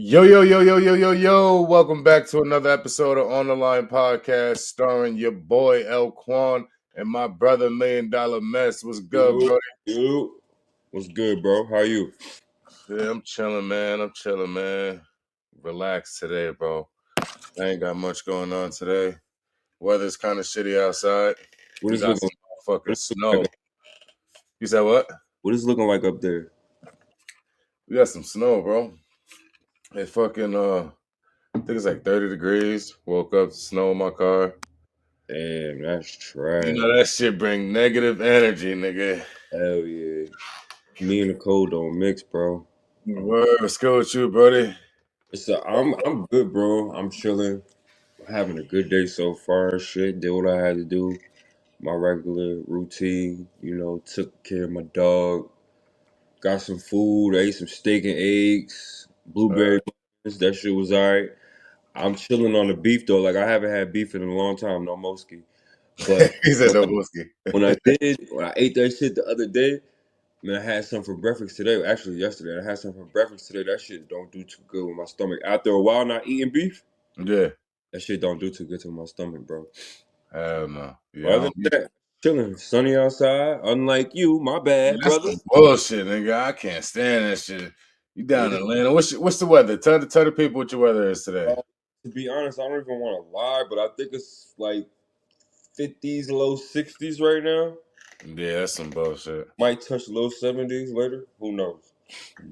Yo, yo, yo, yo, yo, yo, yo. Welcome back to another episode of On the Line Podcast starring your boy El Quan and my brother $1 Million Mess. What's good, Yo, bro? yo. What's good, bro? How you? Yeah, I'm chilling, man. Relax today, bro. I ain't got much going on today. Weather's kind of shitty outside. What We is got looking some fucking what is looking snow. like You said what? what is looking like up there? We got some snow, bro. It fucking I think it's like 30 degrees. Woke up, snow in my car. Damn, that's You trash. know that shit bring negative energy, nigga. Hell yeah. Me and the cold don't mix, bro. Word, what's good with you, buddy? I'm good, bro. I'm chilling. Having a good day so far. Shit, did what I had to do. My regular routine, took care of my dog. Got some food, ate some steak and eggs, blueberry muffins. That shit was alright. I'm chilling on the beef though. Like I haven't had beef in a long time, no Moski. But He said when no I, whiskey. when I ate that shit the other day, man, I had some for breakfast today. Actually, yesterday I had some for breakfast today. That shit don't do too good with my stomach. After a while not eating beef, Yeah. that shit don't do too good to my stomach, bro. Hell no. But Yeah, I other don't than that, chilling, sunny outside. Unlike you, my yeah, bad, that's brother. some bullshit, nigga. I can't stand that shit. You down It in is, Atlanta. What's the weather? Tell the people what your weather is today. to be honest, I don't even want to lie, but I think it's like 50s, low 60s right now. Yeah, that's some bullshit. Might touch low 70s later. Who knows?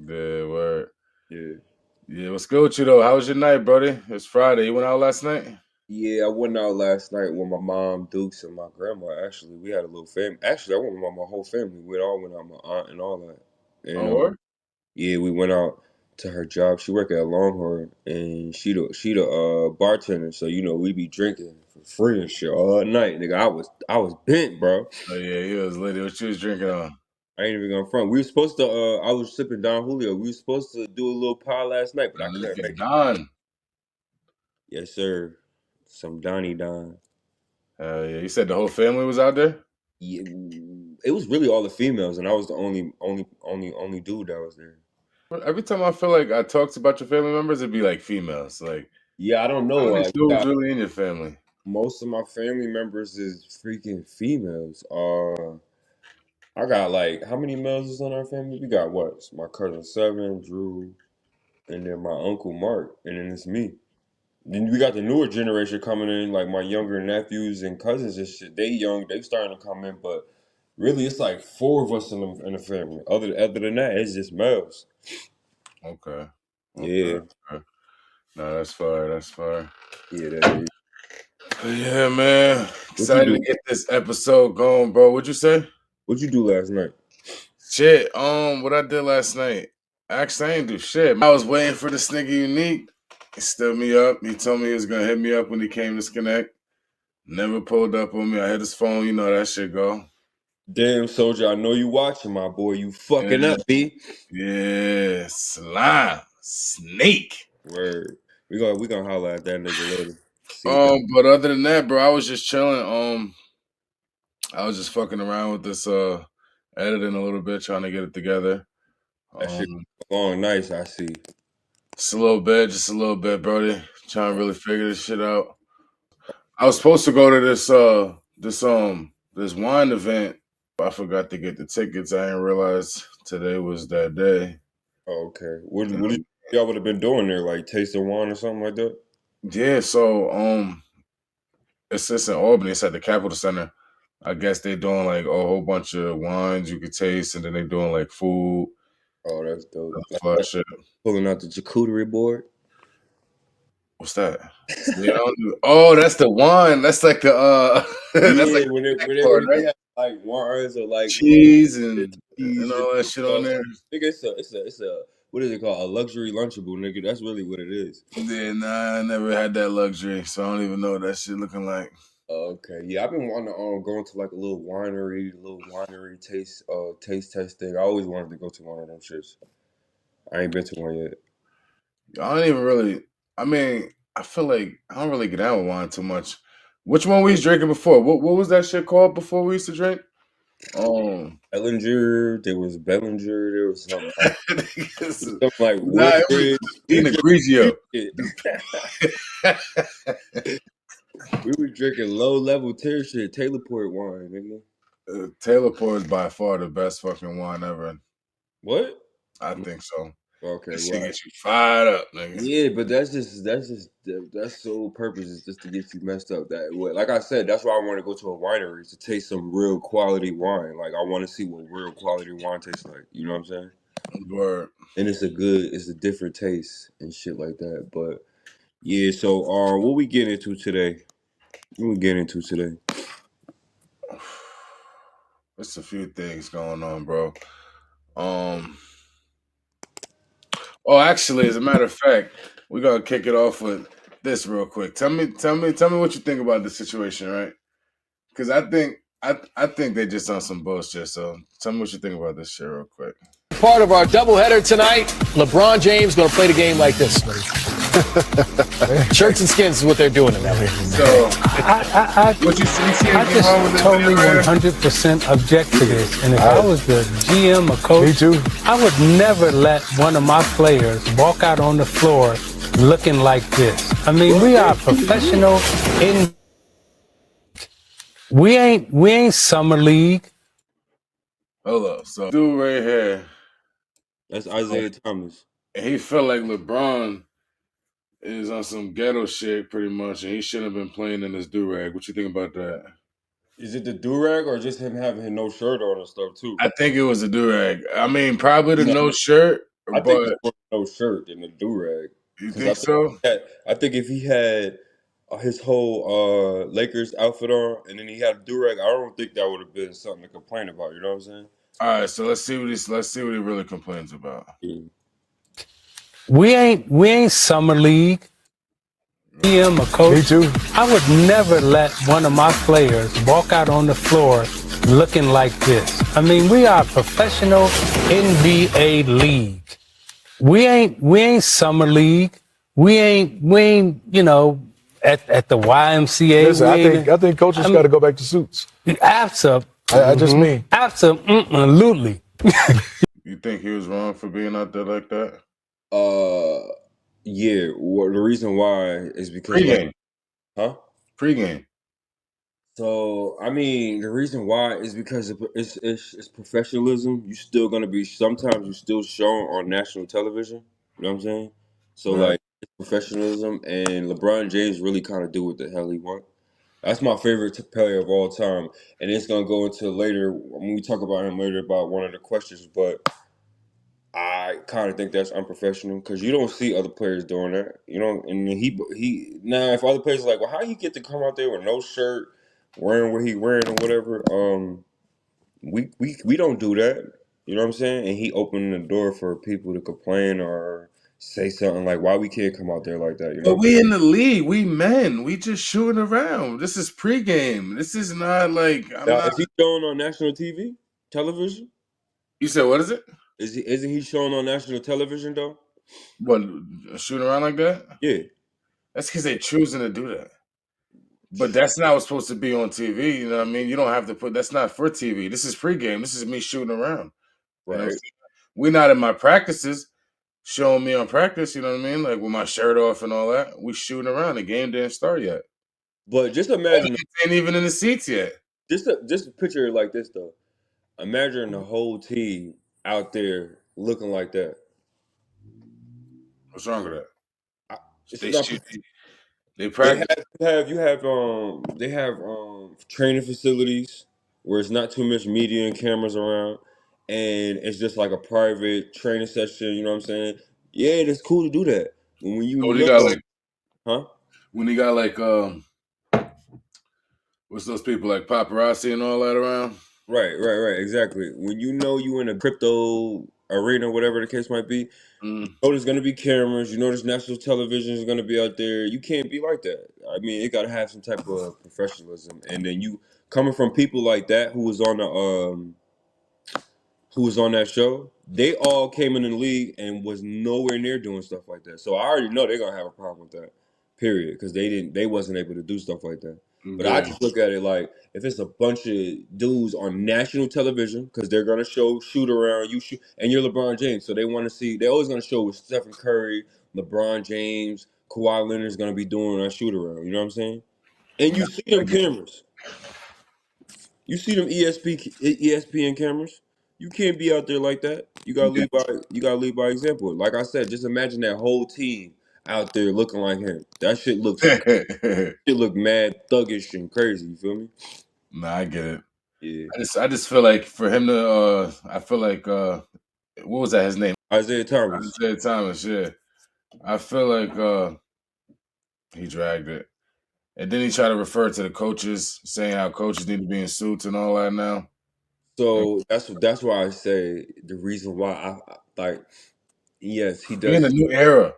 Yeah, word. Yeah. Yeah, what's good with you though? How was your night, brody? It's Friday. You went out last night? Yeah, I went out last night with my mom, Dukes, and my grandma. Actually, we had a little family. Actually, I went with my whole family. We all went out, my aunt and all that. And Oh, word? yeah, we went out to her job. She worked at Longhorn, and she the bartender. So we be drinking for free and shit all night, nigga. I was bent, bro. Oh yeah, he was lady. What you was drinking on? I ain't even gonna front. We were supposed to. I was sipping Don Julio. We were supposed to do a little pie last night, but I Look couldn't at make it. Don. Yes, sir. Some Donnie Don. Hell yeah. You said the whole family was out there? Yeah, it was really all the females, and I was the only dude that was there. Every time I feel like I talked about your family members, it'd be like females. Like, Yeah, I don't how know. many Like, dudes really in your family? most of my family members is freaking females. I got like how many males is on our family? We got what? It's my cousin Seven, Drew, and then my uncle Mark, and then it's me. Then we got the newer generation coming in, like my younger nephews and cousins and shit. They young, they starting to come in, but really it's like four of us in the family. Other than that, it's just males. Okay. Okay. Yeah, Okay. No, that's fire. That's fire. yeah, that is. Yeah, man. What you Excited do? to get this episode going, bro. What'd you say? What you do last night? Shit. What I did last night. Actually, I ain't do shit. I was waiting for this nigga Unique. He stood me up. He told me he was gonna hit me up when he came to Connect. Never pulled up on me. I hit his phone. You know how that shit go. Damn, soldier, I know you watching, my boy. You Yeah. fucking up, B. Yeah. Slime. Snake. Word. We gonna holler at that nigga later. See that But other than that, bro, I was just chilling. I was just fucking around with this editing a little bit, trying to get it together. that shit Um long nice. I see. just a little bit, Brody. Trying to really figure this shit out. I was supposed to go to this wine event. I forgot to get the tickets. I didn't realize today was that day. Oh, okay. What y'all would have been doing there? Like tasting wine or something like that? Yeah, so it's in Albany, it's at the Capitol Center. I guess they're doing like a whole bunch of wines you could taste, and then they're doing like food, Oh, that's dope. flush shit. Pulling out the charcuterie board. What's that? See, I don't that's the one. That's like the that's like Yeah, the when they snack when they part, when they right? have like wines or like Cheese and cheese and all that shit on sauce. there. Nigga, it's a what is it called? A luxury lunchable, nigga. That's really what it is. Yeah, nah, I never had that luxury, so I don't even know what that shit looking like. Okay, yeah, I've been wanting to go into like a little winery taste test thing. I always wanted to go to one of them shits. I ain't been to one yet. I don't even really. I mean, I feel like I don't really get down with wine too much. Which one we was drinking before? What was that shit called before we used to drink? Bellinger, there was Bellinger, there was something like nah, it was Woodbridge. We Dina drinking Grigio. shit. We were drinking low level tier shit, Taylor Port wine, nigga. Taylor Pour is by far the best fucking wine ever. What? I think so. Okay, This shit right. gets you fired up, nigga. Yeah, but that's sole purpose is just to get you messed up that way. Like I said, that's why I want to go to a winery to taste some real quality wine. Like I want to see what real quality wine tastes like. You know what I'm saying? Word. And it's a different taste and shit like that. But yeah, so what we get into today? What we get into today? There's a few things going on, bro. Um. Oh, actually, as a matter of fact, we're gonna kick it off with this real quick. Tell me what you think about the situation, right? Because I think they just on some bullshit. So tell me what you think about this shit real quick. Part of our doubleheader tonight. LeBron James going to play the game like this. Shirts and skins is what they're doing tonight. So what you see I anything wrong with just this totally video, Ryan? 100% object to this. And if I was the GM or coach, Me too. I would never let one of my players walk out on the floor looking like this. I mean, we are professional in. We ain't summer league. Hold up. So dude right here, That's Isaiah Thomas. and he felt like LeBron is on some ghetto shit pretty much, and he shouldn't have been playing in this do rag. What you think about that? Is it the durag or just him having no shirt on and stuff too? I think it was a do rag. I mean, probably the No, no shirt, I think it's but more no shirt than the durag. you Because think so? I think if he had his whole Lakers outfit on and then he had a durag, I don't think that would have been something to complain about. You know what I'm saying? All right, so let's see what he really complains about. Yeah. We ain't summer league. GM or coach. Me too. I would never let one of my players walk out on the floor looking like this. I mean, we are a professional NBA league. We ain't summer league. We ain't at the YMCA. Listen, I think coaches got to go back to suits. I just mean. Absolutely. You think he was wrong for being out there like that? Yeah. Well, the reason why is because Pre-game. huh? Pre-game. So I mean, the reason why is because it's professionalism. You still gonna be sometimes you still shown on national television. You know what I'm saying? So Right. like it's professionalism, and LeBron James really kind of do what the hell he want. That's my favorite player of all time, and it's gonna go into later when we talk about him later about one of the questions. But I kind of think that's unprofessional because you don't see other players doing that. You know, and he now if other players are like, well, how you get to come out there with no shirt, wearing what he wearing or whatever, we don't do that. You know what I'm saying? And he opened the door for people to complain or say something like, why we can't come out there like that? You But know? we in the league. We men. We just shooting around. This is pre-game. This is not like I'm Now, not. is he shown on national TV, television? You said what is it? Isn't he shown on national television though? What shooting around like that? Yeah. That's because they're choosing to do that. But that's not what's supposed to be on TV. You know what I mean? You don't have to put. That's not for TV. This is pregame. This is me shooting around. You know what I'm Right. saying? We're not in my practices showing me on practice. You know what I mean? Like with my shirt off and all that. We shooting around. The game didn't start yet. But just imagine Ain't even in the seats yet. just picture it like this though. Imagine the whole team out there looking like that. What's wrong with that? I, it's They not. shoot. They They practice. have training facilities where it's not too much media and cameras around, and it's just like a private training session. You know what I'm saying? Yeah, it's cool to do that. When you What do you got know, like? huh? When you got like what's those people like paparazzi and all that around? Right. Exactly. When you know you in a crypto arena, whatever the case might be, you Mm. know there's gonna be cameras. You know there's national television is gonna be out there. You can't be like that. I mean, it gotta have some type of professionalism. And then you coming from people like that who was on that show, they all came in the league and was nowhere near doing stuff like that. So I already know they're gonna have a problem with that. Period. Because they wasn't able to do stuff like that. But I Yeah. just look at it like if it's a bunch of dudes on national television because they're gonna show shoot around, you shoot, and you're LeBron James, so they want to see. They're always gonna show what Stephen Curry, LeBron James, Kawhi Leonard's gonna be doing on shoot around. You know what I'm saying? And you see them cameras. You see them ESPN cameras. You can't be out there like that. You gotta lead by example. Like I said, just imagine that whole team out there looking like him. That Yeah. shit look mad thuggish and crazy. You feel me? Nah, I get it. Yeah. I just feel like for him to I feel like what was that his name? Isaiah Thomas. Isaiah Thomas, yeah. I feel like he dragged it. And then he tried to refer to the coaches, saying how coaches need to be in suits and all that now. So that's why I say the reason why I like. Yes, he We in a does. new era.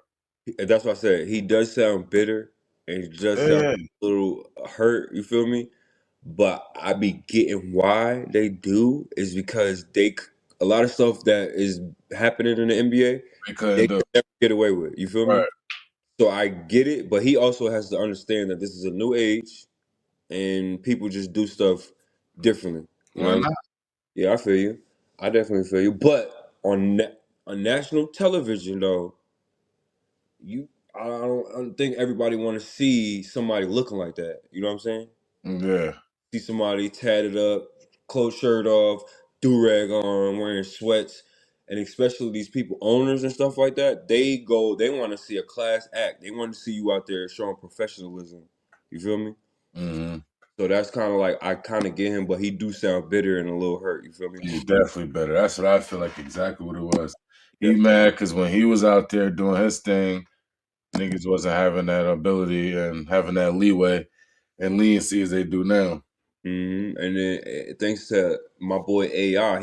That's why I said he does sound bitter and he does sound Yeah. a little hurt. You feel me? But I be getting why they do is because a lot of stuff that is happening in the NBA They couldn't they do could never get away with. You feel it. Right. me? So I get it, but he also has to understand that this is a new age and people just do stuff differently. You know Why what I'm not? Yeah, I feel you. I definitely feel you. But on national television, though, I don't think everybody want to see somebody looking like that. You know what I'm saying? Yeah. See somebody tatted up, closed shirt off, do rag on, wearing sweats, and especially these people, owners and stuff like that. They want to see a class act. They want to see you out there showing professionalism. You feel me? Mm-hmm. So that's kind of like I kind of get him, but he do sound bitter and a little hurt. You feel me? He's definitely better. That's what I feel like exactly what it was. He Yeah. mad because when he was out there doing his thing, niggas wasn't having that ability and having that leeway and leniency as they do now. And then thanks to my boy AI,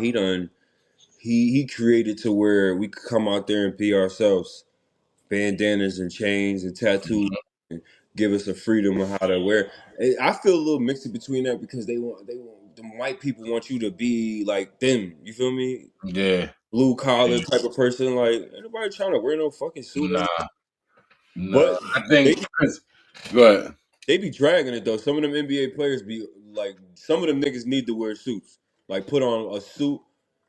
he created to where we could come out there and be ourselves, bandanas and chains and tattoos, and give us a freedom of how to wear. I feel a little mixed between that because they want the white people want you to be like them. You feel me? Yeah. Blue collar Yeah. type of person. Like anybody trying to wear no fucking suit every. Nah. Nah. But I they think because go ahead. They be dragging it though. Some of them NBA players be like, some of them niggas need to wear suits. Like put on a suit.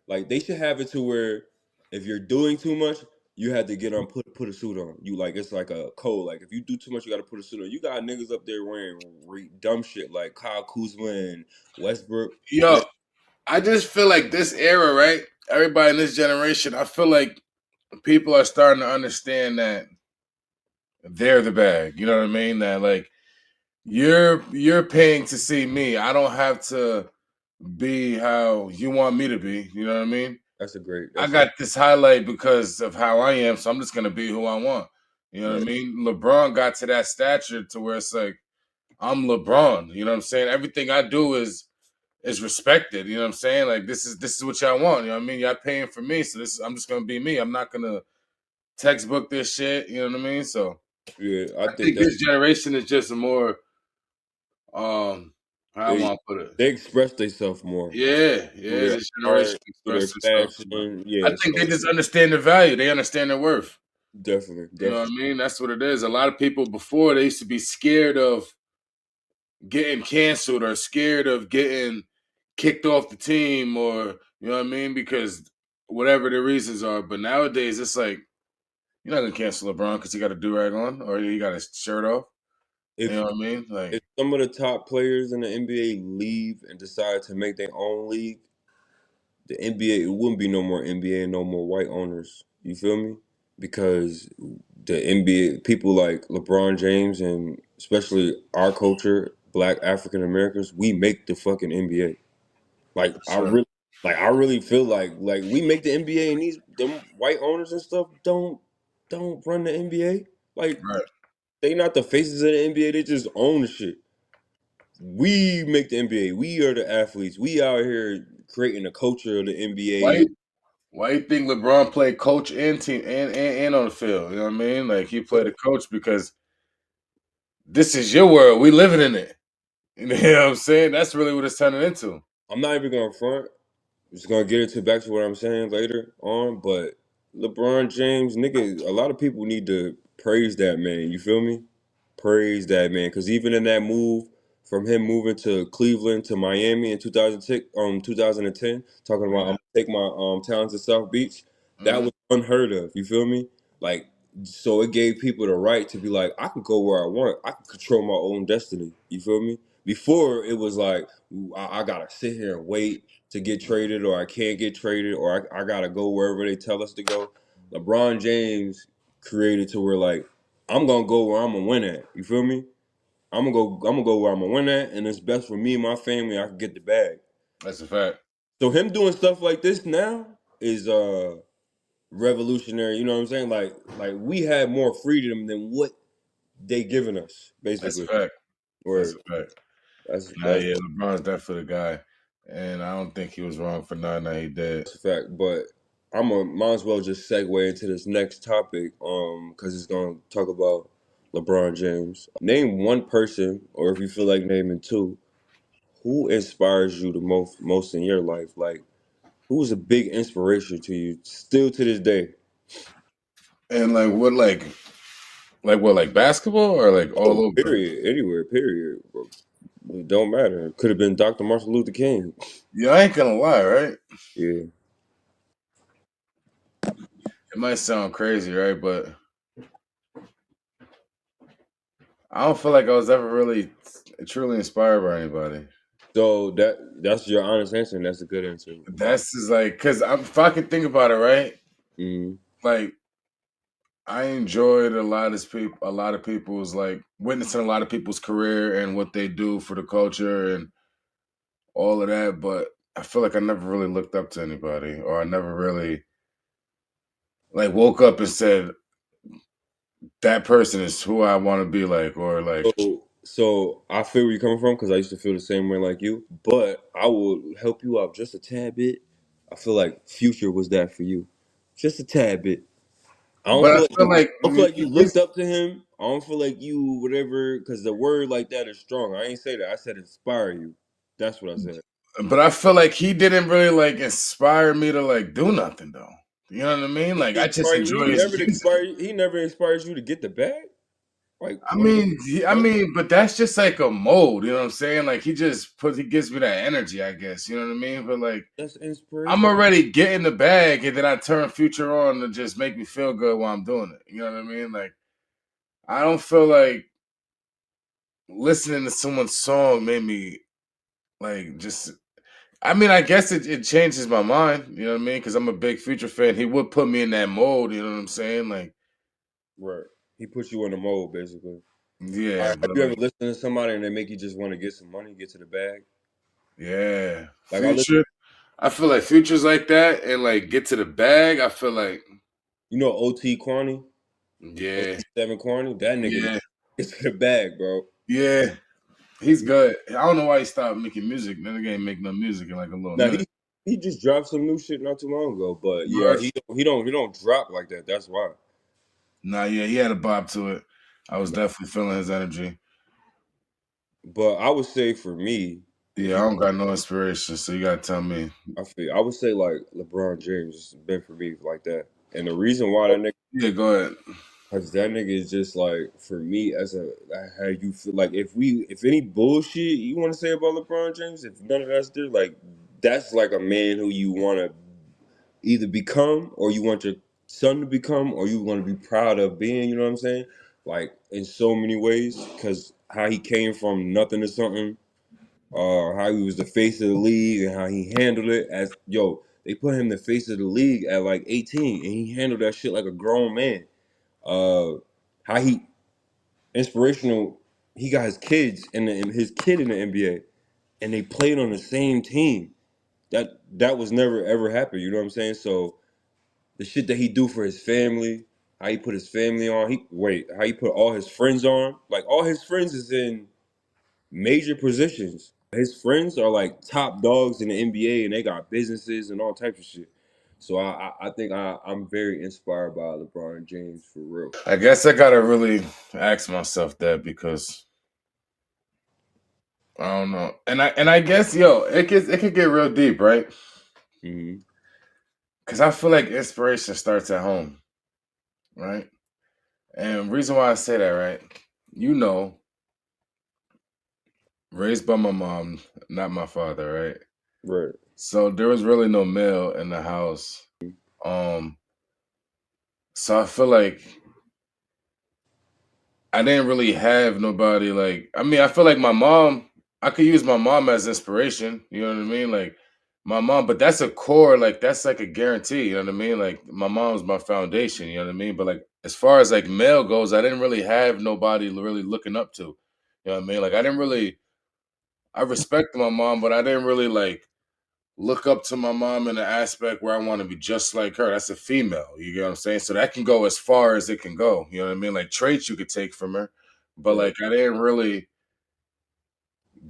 Like they should have it to where if you're doing too much, you had to get on put a suit on. You like it's like a code. Like if you do too much, you got to put a suit on. You got niggas up there wearing dumb shit like Kyle Kuzma and Westbrook. Yo, I just feel like this era, right? Everybody in this generation, I feel like people are starting to understand that they're the bag. You know what I mean? That like you're paying to see me. I don't have to be how you want me to be. You know what I mean? That's a great. I That's a got this highlight because of how I am, so I'm just gonna be who I want. You know what I right. mean? LeBron got to that stature to where it's like I'm LeBron. You know what I'm saying? Everything I do is respected. You know what I'm saying? Like this is what y'all want. You know what I mean? Y'all paying for me, so I'm just gonna be me. I'm not gonna textbook this shit. You know what I mean? So Yeah, I I think think that this generation is just a more how I they want to put it. they express themselves more Yeah, through their this generation art, through their expresses itself more. fashion. I Yeah, think they so just understand the value. They understand their worth. definitely, You know what definitely. I mean? That's what it is. A lot of people before they used to be scared of getting canceled or scared of getting kicked off the team or you know what I mean? Because whatever the reasons are. But nowadays it's like you're not gonna cancel LeBron because he got a do rag on or he got his shirt off. You If know what I mean? if Like some of the top players in the NBA leave and decide to make their own league, the NBA it wouldn't be no more NBA and no more white owners. You feel me? Because the NBA people like LeBron James and especially our culture, Black African Americans, we make the fucking NBA. Like for I sure. really, I really feel like we make the NBA and these them white owners and stuff don't run the NBA. Like Right. they not the faces of the NBA. They just own the shit. We make the NBA. We are the athletes. We out here creating the culture of the Why NBA. you why you think LeBron played coach and team and on the field? You know what I mean? Like he played a coach because this is your world. We living in it. You know what I'm saying? That's really what it's turning into. I'm not even going to front. I'm just gonna get into back to what I'm saying later on. But LeBron James, nigga, a lot of people need to praise that man. You feel me? Praise that man, because even in that move from him moving to Cleveland to Miami in 2010, talking about I'm gonna take my talents to South Beach. That was unheard of. You feel me? Like, so it gave people the right to be like, I can go where I want. I can control my own destiny. You feel me? Before it was like, I gotta sit here and wait to get traded, or I can't get traded, or I gotta go wherever they tell us to go. LeBron James created to where like I'm gonna go where I'm gonna win at. You feel me? I'm gonna go where I'm gonna win at, and it's best for me and my family. I can get the bag. That's a fact. So him doing stuff like this now is revolutionary. You know what I'm saying? Like we had more freedom than what they giving us, That's a basically. fact. That's Word. a fact. Nah, That's yeah, LeBron's definitely the guy, and I don't think he was wrong for nothing that he did. a fact. But might as well just segue into this next topic, because it's gonna talk about LeBron James. Name one person, or if you feel like naming two, who inspires you the most in your life. Like, who's a big inspiration to you still to this day? And like what, like what, like basketball or like Oh, all over? period. Anywhere, period. Bro. It don't matter. Could have been Dr. Martin Luther King. Yeah, I ain't gonna lie, right? Yeah. It might sound crazy, right? But I don't feel like I was ever really truly inspired by anybody. So that's your honest answer, and that's a good answer. That's just like, cause if I can think about it, right? Mm-hmm. Like I enjoyed a lot of people's like witnessing a lot of people's career and what they do for the culture and all of that. But I feel like I never really looked up to anybody, or I never really like woke up and said that person is who I want to be like, or like. So I feel where you're coming from because I used to feel the same way like you, but I will help you out just a tad bit. I feel like Future was that for you, just a tad bit. I don't But I feel like feel like I don't feel like you looked up to him. I don't feel like you whatever because the word like that is strong. I ain't say that. I said inspire you. That's what I said. but I feel like he didn't really like inspire me to like do nothing though. You know what I mean? He Like I just inspire you. enjoy his music. He never inspires you to get the bag. Like I one day. mean, but that's just like a mode. You know what I'm saying? Like he gives me that energy, I guess. You know what I mean? But like That's I'm inspiration. already getting the bag, and then I turn Future on to just make me feel good while I'm doing it. You know what I mean? Like I don't feel like listening to someone's song made me like just. I mean, I guess it changes my mind. You know what I mean? Because I'm a big Future fan. He would put me in that mode. You know what I'm saying? Like, Right. He puts you in the mold basically. All yeah, right, have but you ever like, listened to somebody and they make you just want to get some money, get to the bag? yeah, Like I listen. Future. I feel like Future's like that, and like get to the bag. I feel like, You know OT Quani, yeah, OT7 Quani. That nigga yeah, gets to the bag, bro. yeah. He's good. I don't know why he stopped making music. Then again, ain't make no music in like a little Now minute. he just dropped some new shit not too long ago, but yeah, Right. he don't drop like that. That's why. Nah, yeah, he had a bob to it. I was definitely feeling his energy. But I would say for me, if Yeah, I you, don't got no inspiration, so you gotta tell me. I would say like LeBron James has been for me like that, and the reason why that nigga, Yeah, go ahead. cause that nigga is just like for me as a how you feel like if any bullshit you want to say about LeBron James, if none of that's there, like that's like a man who you want to either become or you want your son to become or you want to be proud of being, you know what I'm saying? Like in so many ways, because how he came from nothing to something, how he was the face of the league and how he handled it as yo, they put him the face of the league at like 18 and he handled that shit like a grown man. How he inspirational, he got his kids and his kid in the NBA and they played on the same team. That was never ever happened, you know what I'm saying? So the shit that he do for his family, how he put his family on. How he put all his friends on. Like all his friends is in major positions. His friends are like top dogs in the NBA, and they got businesses and all types of shit. So I think I'm very inspired by LeBron James for real. I guess I gotta really ask myself that because I don't know, and I guess yo, it could get real deep, right? Hmm. Because I feel like inspiration starts at home, right? And reason why I say that, right? You know, raised by my mom, not my father, right? Right. So there was really no male in the house. Um, so I feel like I didn't really have nobody like I mean, I feel like my mom, I could use my mom as inspiration, you know what I mean? Like my mom, but that's a core, like that's like a guarantee, you know what I mean? Like my mom's my foundation, you know what I mean? But like as far as like male goes, I didn't really have nobody really looking up to. You know what I mean? Like I didn't really I respect my mom, but I didn't really like look up to my mom in the aspect where I want to be just like her. That's a female. You get what I'm saying? So that can go as far as it can go. You know what I mean? Like traits you could take from her. But Right. like I didn't really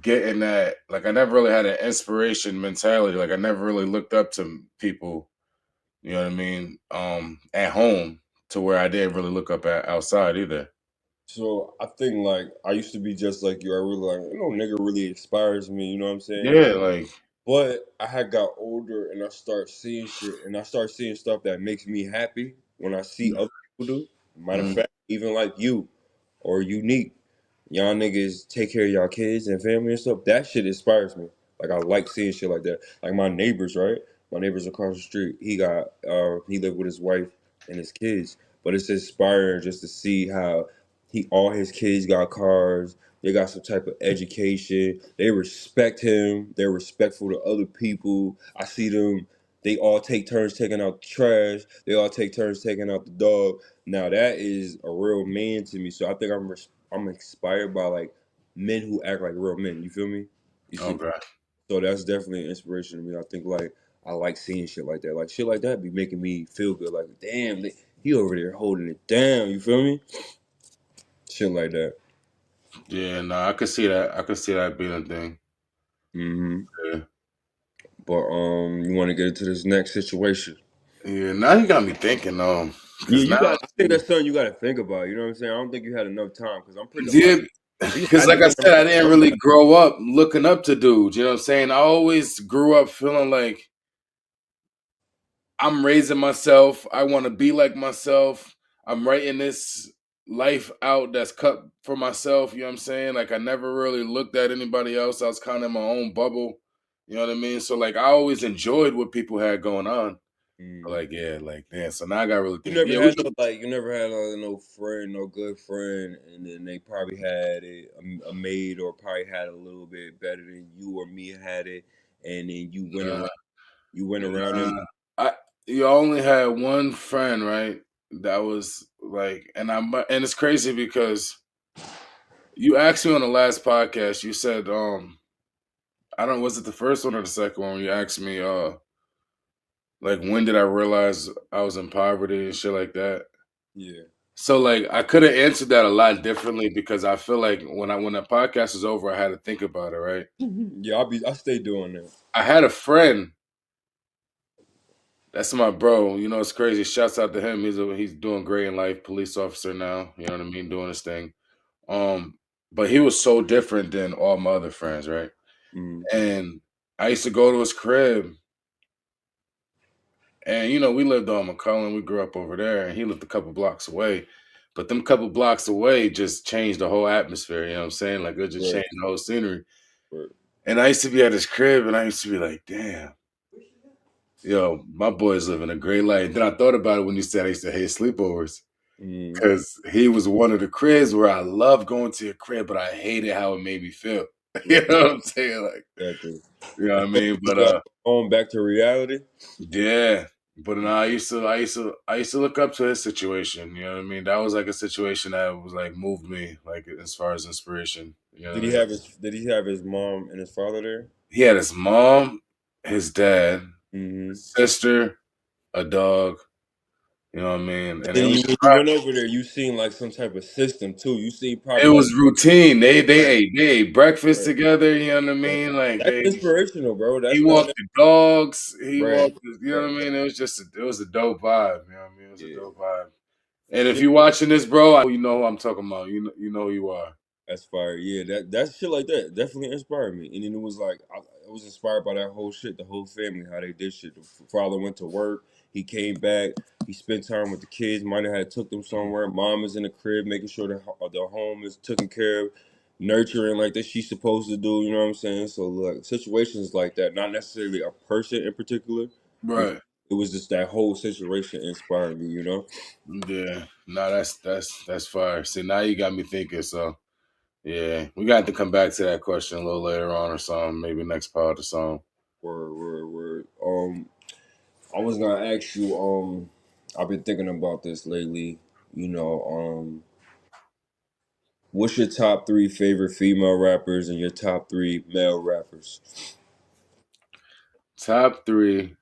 get in that like I never really had an inspiration mentality. Like I never really looked up to people, you know what I mean, at home to where I didn't really look up at outside either. So I think like I used to be just like you. I really like nigga really inspires me. You know what I'm saying? Yeah, like But I had got older and I start seeing shit and I start seeing stuff that makes me happy when I see other people do. Matter of mm, fact, even like you or Unique, y'all niggas take care of y'all kids and family and stuff. That shit inspires me. Like I like seeing shit like that. Like my neighbors, right? My neighbors across the street. He lived with his wife and his kids. But it's inspiring just to see how all his kids got cars. They got some type of education. They respect him. They're respectful to other people. I see them. They all take turns taking out the trash. They all take turns taking out the dog. Now that is a real man to me. So I think I'm inspired by like men who act like real men. You feel me? You see? okay. So that's definitely an inspiration to me. I think like I like seeing shit like that. Like shit like that be making me feel good. Like damn, he over there holding it down. You feel me? Shit like that. Yeah, no, I could see that. I could see that being a thing. Hmm. Yeah. But you want to get into this next situation? Yeah, now you got me thinking Yeah, because you now got. I think that's something you got to think about. You know what I'm saying? I don't think you had enough time because I'm pretty yeah, like we because had like this I on said, I didn't our. really grow up looking up to dudes. You know what I'm saying? I always grew up feeling like I'm raising myself. I want to be like myself. I'm writing this life out that's cut for myself. You know what I'm saying? Like I never really looked at anybody else. I was kind of in my own bubble. You know what I mean? So like I always enjoyed what people had going on. But, Mm. like yeah, like damn. So now I got to really You think. never Yeah, we had could. no like. You never had no friend, no good friend, and then they probably had a maid or probably had a little bit better than you or me had it, and then you went Nah, around. You went around them. nah. I you only had one friend, right? That was like, and it's crazy because you asked me on the last podcast. You said, I don't. Was it the first one or the second one? When you asked me, like when did I realize I was in poverty and shit like that. Yeah. So like I could have answered that a lot differently because I feel like when the podcast is over, I had to think about it. Right? Yeah, I stay doing that. I had a friend. That's my bro. You know, it's crazy. Shouts out to him. He's doing great in life. Police officer now. You know what I mean? Doing his thing. Um, but he was so different than all my other friends, right? Mm. And I used to go to his crib, and you know, we lived on McCullen. We grew up over there, and he lived a couple blocks away. But them couple blocks away just changed the whole atmosphere. You know what I'm saying? Like it just Right. changed the whole scenery. Right. And I used to be at his crib, and I used to be like, damn. Yo, my boy's living a great life. Then I thought about it when you said I used to hate sleepovers. Mm. Because he was one of the cribs where I loved going to your crib, but I hated how it made me feel. You Right. know what I'm saying? Like, Exactly. you know what I mean? But You got on back to reality. yeah. But no, I used to look up to his situation. You know what I mean? That was like a situation that was like moved me, like as far as inspiration. You know what I mean? Did he have his mom and his father there? He had his mom, his dad, Mm-hmm. his sister, a dog. You know what I mean? And Then when you went over there, you seen like some type of system too. You seen it probably like was routine. right, They ate breakfast right, together. You know what I right. mean? Like That's they inspirational, bro. he That's not walked the dogs. He right, walked. You know right. what I mean? It was a dope vibe. You know what I mean? It was a Yeah. dope vibe. And if you're watching this, bro, you know who I'm talking about. You know who you are. That's fire. Yeah, that shit like that definitely inspired me. And then it was like I was inspired by that whole shit, the whole family, how they did shit. The father went to work, he came back, he spent time with the kids. Might have had took them somewhere. Mom is in the crib, making sure the home is taken care of. nurturing like that she's supposed to do. You know what I'm saying? So like situations like that, not necessarily a person in particular. It, Right. it was just that whole situation inspired me. You know. Yeah. No, that's fire. See, now you got me thinking. So yeah, we got to come back to that question a little later on or something. Maybe next part or something. Word. I was gonna ask you. I've been thinking about this lately. You know. What's your top three favorite female rappers and your top three male rappers? Top three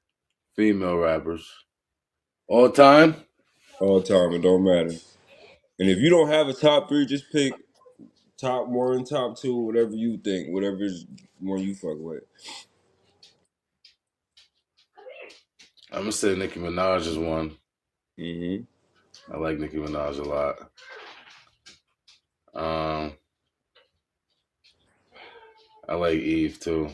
female rappers all time. All time, it don't matter. And if you don't have a top three, just pick top one, top two, whatever you think, whatever's one you fuck with. I'm gonna say Nicki Minaj is one. Mm-hmm. I like Nicki Minaj a lot. Um, I like Eve too.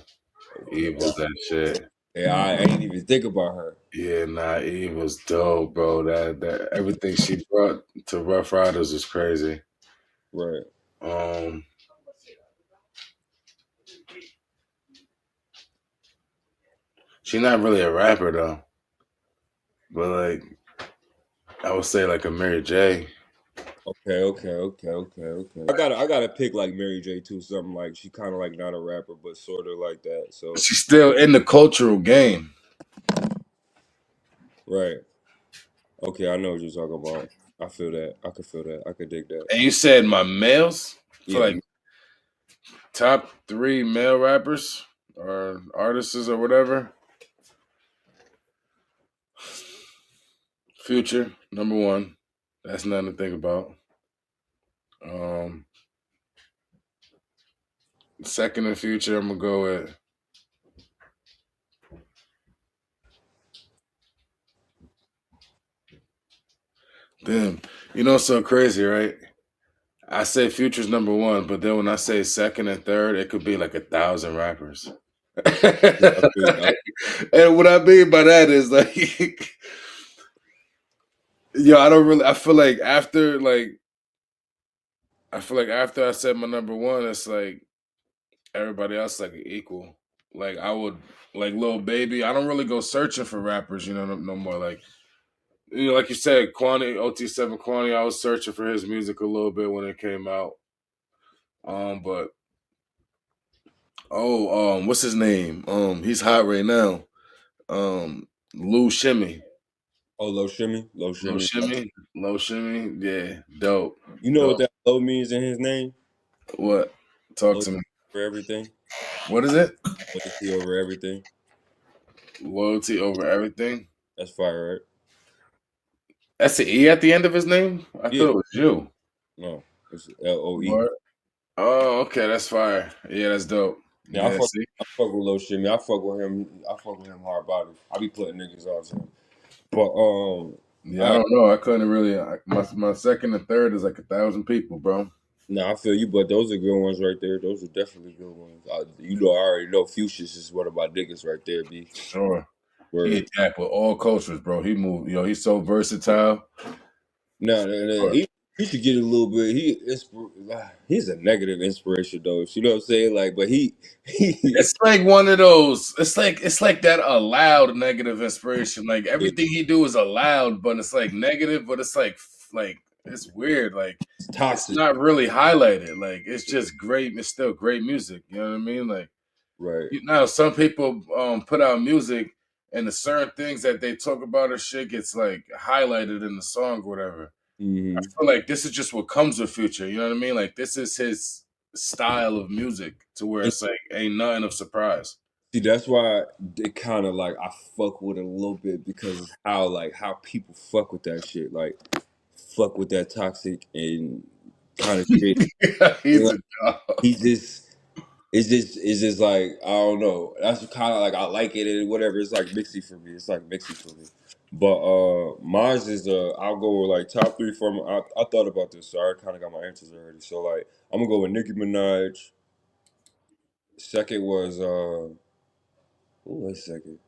Eve was that shit. Hey, I ain't even think about her. Yeah, nah, Eve was dope, bro. That everything she brought to Rough Riders is crazy. Right. Um, she's not really a rapper though, but like I would say like a Mary J. Okay. I gotta pick like Mary J too. Something like she kind of like not a rapper, but sort of like that. So She's still in the cultural game. right. Okay, I know what you're talking about. I feel that. I could feel that. I could dig that. And you said my males for Yeah. like top three male rappers or artists or whatever. Future number one. That's nothing to think about. Um, Second in Future, I'm gonna go with. Damn, you know it's so crazy, right? I say Future's number one, but then when I say second and third, it could be like 1,000 rappers. I feel And what I mean by that is like, yo, I don't really. I feel like after I said my number one, it's like everybody else like equal. Like I would like Lil Baby. I don't really go searching for rappers, no more. Like like you said, Kwani OT7 Kwani. I was searching for his music a little bit when it came out. But what's his name? He's hot right now. Lou Shimmy. Oh, Low Low Shimmy. Shimmy. Low Shimmy. Yeah, dope. You know what Dope. that low means in his name? What? Talk Loyalty to me. over everything. What is it? Loyalty over everything. Loyalty over everything. That's fire, right? That's the E at the end of his name? I Yeah. thought it was you. No, it's LOE. What? Oh, okay, that's fire. Yeah, that's dope. Yeah, Yeah, see? I fuck with Lil Shimmy. I fuck with him. I fuck with him hard body. I be putting niggas on to him. But Yeah, I don't know. I couldn't really. My second and third is like 1,000 people, bro. nah, I feel you. But those are good ones right there. Those are definitely good ones. I already know Fuchsia's is one of my niggas right there. B Sure. He word. attacked with all cultures, bro. He moved. He's so versatile. No, he should get a little bit. He's a negative inspiration though. You know what I'm saying? Like, but he It's like one of those. It's like that allowed negative inspiration. Like it's everything he do is allowed, but it's like negative. But it's like it's weird. Like it's toxic, not really highlighted. Like it's just great. It's still great music. You know what I mean? Like right? some people put out music and the certain things that they talk about or shit gets like highlighted in the song or whatever. I Hmm. feel like this is just what comes with Future. You know what I mean? Like this is his style of music to where it's like ain't nothing of surprise. See, that's why it kind of like I fuck with it a little bit because of how people fuck with that shit, like fuck with that toxic and kind of shit. He's Like, a dog. he just it's just like I don't know. That's kind of like I like it and whatever. It's like mixy for me. It's like mixy for me. But mine's is I'll go with like top three from I thought about this, so I kind of got my answers already. So like I'm gonna go with Nicki Minaj. Second was who was second?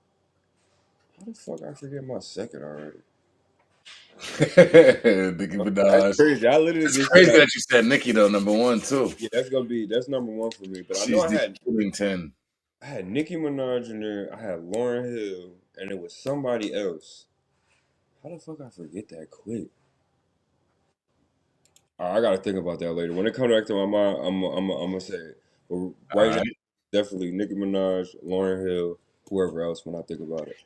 How the fuck I forget my second already? Nicki That's Minaj. crazy. I literally It's just said, crazy that you said Nicki though, number one too. yeah, that's number one for me. But I know She's the killing 10. I had Nicki Minaj in there. I had Lauryn Hill, and it was somebody else. How the fuck I forget that quick? I gotta think about that later. When it comes back to my mind, I'm gonna say it. But All right now, right. definitely Nicki Minaj, Lauryn Hill, whoever else when I think about it.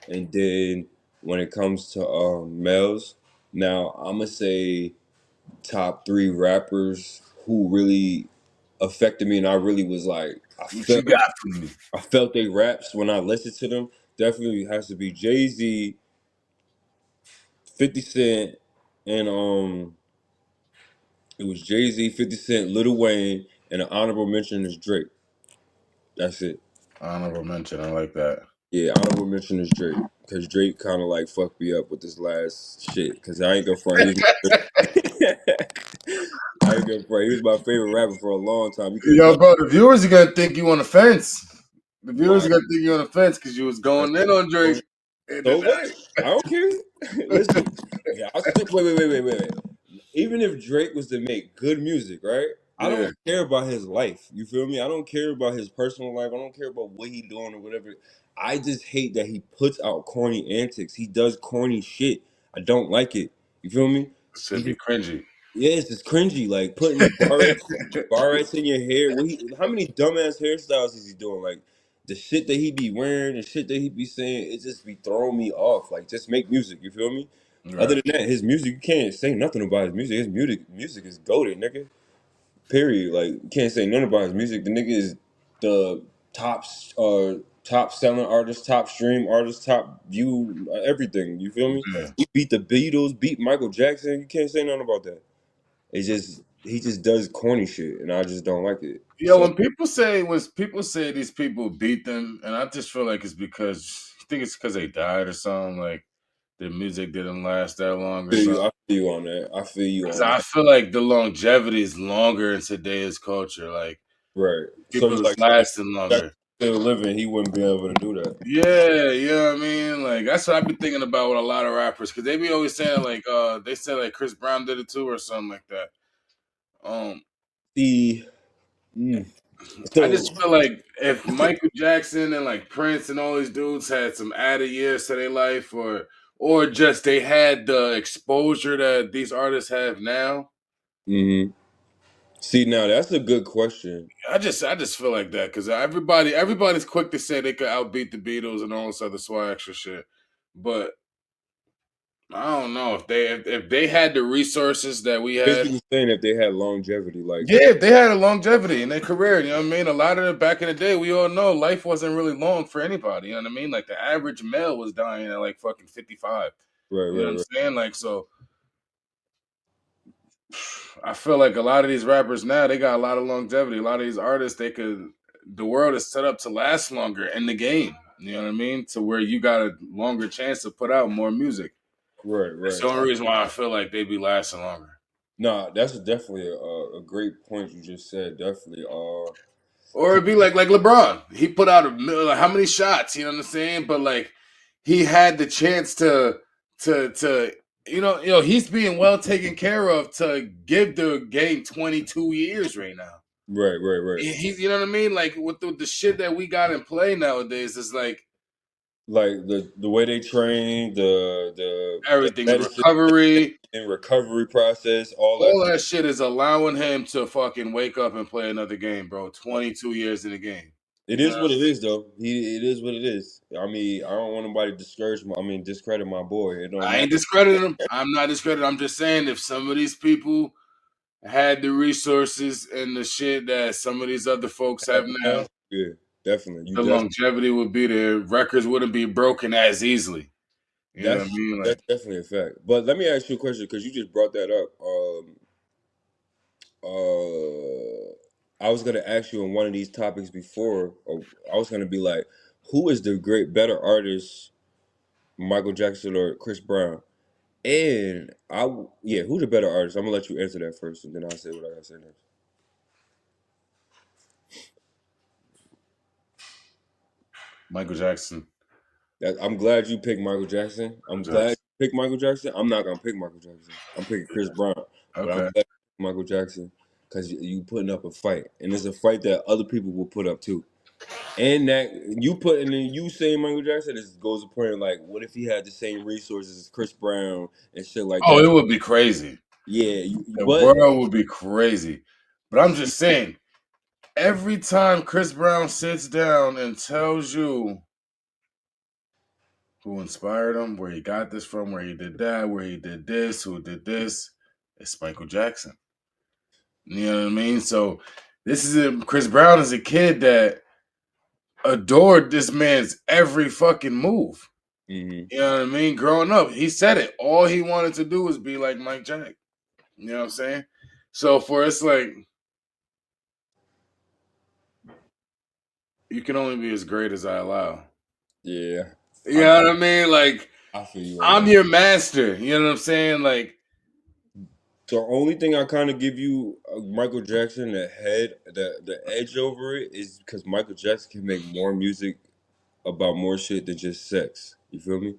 And then when it comes to males, now I'm gonna say top three rappers who really affected me, and I really was like, What you got for me? I felt they raps when I listened to them. Definitely has to be Jay-Z, 50 Cent, and it was Jay-Z, 50 Cent, Lil Wayne, and an honorable mention is Drake. That's it. Honorable mention. I like that. Yeah, honorable mention is Drake. Cause Drake kind of like fucked me up with this last shit. Cause I ain't gonna front. He was I ain't gonna front. He was my favorite rapper for a long time. You couldn't Yo, tell bro, the viewers are gonna think you on the fence. The viewers why. are gonna think you on the fence because you was That's going in on Drake. And so then what? I don't care. Listen, yeah, I still wait. Even if Drake was to make good music, right? I yeah, don't care about his life. You feel me? I don't care about his personal life. I don't care about what he doing or whatever. I just hate that he puts out corny antics. He does corny shit. I don't like it. You feel me? He should be just cringy. yeah, it's just cringy. Like putting barrettes in your hair. How many dumbass hairstyles is he doing? Like the shit that he be wearing, the shit that he be saying, it just be throwing me off. Like just make music. You feel me? Other Right. than that, his music, you can't say nothing about his music. His music is goated, nigga. Period. Like you can't say nothing about his music. The nigga is the top top selling artist, top stream artist, top view, everything. You feel me? Yeah. He beat the Beatles, beat Michael Jackson. You can't say nothing about that. It's just he just does corny shit, and I just don't like it. Yeah, So when people say these people beat them, and I just feel like it's because I think it's because they died or something. Like their music didn't last that long or something. I feel you on that. I feel you Because on I that. feel like the longevity is longer in today's culture. Like Right. So people you is like saying lasting that longer. still living, he wouldn't be able to do that. Yeah, you know what I mean? Like that's what I've been thinking about with a lot of rappers because they be always saying like they said like Chris Brown did it too or something like that. Um See, mm, I so just feel like if Michael Jackson and like Prince and all these dudes had some added years to their life or just they had the exposure that these artists have now, hmm see now that's a good question. I just feel like that because everybody's quick to say they could outbeat the Beatles and all this other swag extra shit, but I don't know if they had the resources that we had. Basically saying if they had longevity, like Yeah, if they had a longevity in their career. You know what I mean? A lot of them back in the day, we all know life wasn't really long for anybody. You know what I mean? Like the average male was dying at like fucking 55. right, You know what right, I'm right, saying? Like so, I feel like a lot of these rappers now they got a lot of longevity. A lot of these artists, the world is set up to last longer in the game. You know what I mean? To where you got a longer chance to put out more music. right, That's right. the only reason why I feel like they be lasting longer. Nah, that's definitely a great point you just said. Definitely. Or it'd be like LeBron. He put out like, how many shots, you know what I'm saying? But like he had the chance to he's being well taken care of to give the game 22 years right now. Right, right, right. He's you know what I mean? Like with the shit that we got in play nowadays, it's like Like the way they train, the everything, the medicine recovery, and recovery process, all that. all that shit is allowing him to fucking wake up and play another game, bro. 22 years in the game. It You is know? what it is, though. It is what it is. I mean, I don't want nobody to discredit my boy. It don't I matter. ain't discrediting him. I'm not discrediting. I'm just saying if some of these people had the resources and the shit that some of these other folks have now, Yeah, definitely. the longevity would be there. Records wouldn't be broken as easily. You know what I mean? Like That's definitely a fact. But let me ask you a question because you just brought that up. I was gonna ask you on one of these topics before. Or I was gonna be like, who is the better artist, Michael Jackson or Chris Brown? And yeah, who's the better artist? I'm gonna let you answer that first, and then I'll say what I gotta say next. Michael Jackson. I'm glad you picked Michael Jackson. I'm glad Jackson. you pick Michael Jackson, I'm not gonna pick Michael Jackson. I'm picking Chris Brown, but I'm Okay. glad Michael Jackson because you putting up a fight, and it's a fight that other people will put up too. And that you put and then you saying Michael Jackson is goes to point like, what if he had the same resources as Chris Brown and shit like Oh, that? it would be crazy. Yeah, The but world would be crazy. But I'm just saying, every time Chris Brown sits down and tells you who inspired him, where he got this from, where he did that, where he did this, who did this, it's Michael Jackson. You know what I mean? So this is Chris Brown is a kid that adored this man's every fucking move. mhm. You know what I mean? Growing up, he said it. All he wanted to do was be like Mike Jack. You know what I'm saying? So for it's like you can only be as great as I allow. Yeah, You I know what I mean? Like I feel you on I'm that. your master. You know what I'm saying? Like The only thing I kind of give you Michael Jackson the edge over it is because Michael Jackson can make more music about more shit than just sex. You feel me?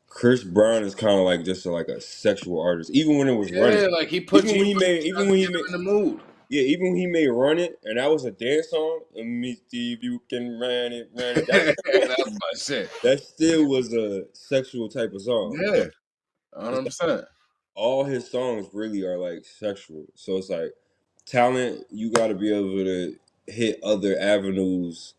Chris Brown is kind of like just like a sexual artist. Even when it was running, yeah, like he puts you even when he in made, the mood. yeah, even when he made "Run It" and that was a dance song. Let me see if you can run it. That still, That's my shit. that still was a sexual type of song. So Yeah, it's like 100%. all his songs really are like sexual. So it's like talent. You got to be able to hit other avenues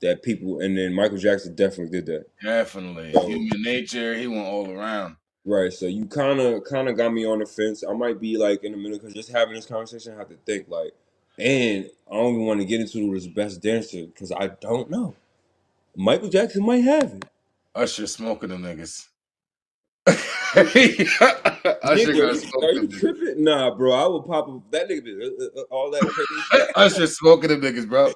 that people. And then Michael Jackson definitely did that. Definitely. So Human nature, he went all around. right, so you kind of got me on the fence. I might be like in the middle because just having this conversation, I have to think like, and I don't even want to get into this best dancer because I don't know. Michael Jackson might have it. Usher smoking them niggas. Usher Nigga, gonna smoke are them you niggas. tripping? Nah, bro, I would pop up that nigga all that crazy. Usher smoking them niggas, bro.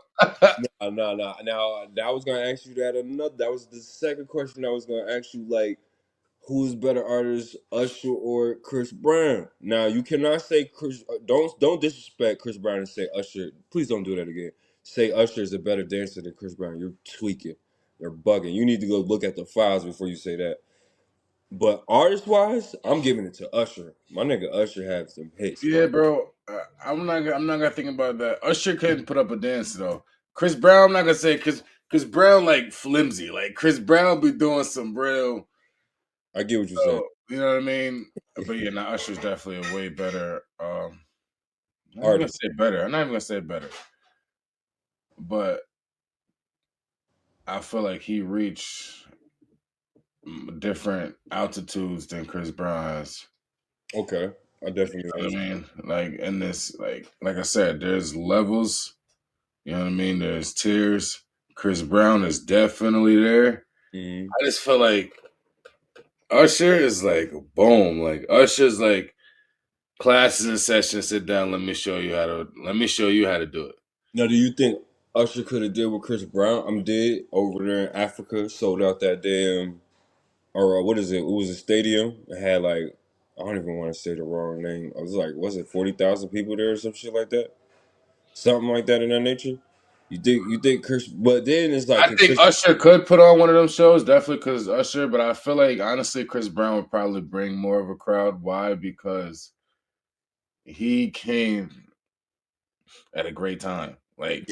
Nah. Now, I was gonna ask you that another. That was the second question I was gonna ask you. Like, who's better artist, Usher or Chris Brown? Now you cannot say Chris. Don't disrespect Chris Brown and say Usher. Please don't do that again. Say Usher is a better dancer than Chris Brown. You're tweaking. You're bugging. You need to go look at the files before you say that. But artist wise, I'm giving it to Usher. My nigga Usher has some hits, Yeah, bro. bro. I'm not gonna think about that. Usher couldn't put up a dance though. Chris Brown, I'm not gonna say because Chris Brown like flimsy. Like Chris Brown be doing some real. I get what you're saying. You know what I mean? But yeah, now Usher's definitely a way better. I'm not even gonna Artist. say better. I'm not even gonna say better. But I feel like he reached different altitudes than Chris Brown has. Okay, I definitely You know what I understand. mean? Like in this, like I said, there's levels. You know what I mean? There's tiers. Chris Brown is definitely there. Hmm. I just feel like Usher is like boom. Like Usher's like classes in session. Sit down. Let me show you how to do it. Now, do you think Usher could have did what Chris Brown did over there in Africa, sold out that damn, or what is it? It was a stadium. It had like, I don't even want to say the wrong name. I was like, was it 40,000 people there or some shit like that? Something like that in that nature. You think Chris? But then it's like, I think Usher could put on one of them shows, definitely because Usher. But I feel like honestly, Chris Brown would probably bring more of a crowd. Why? Because he came at a great time. Like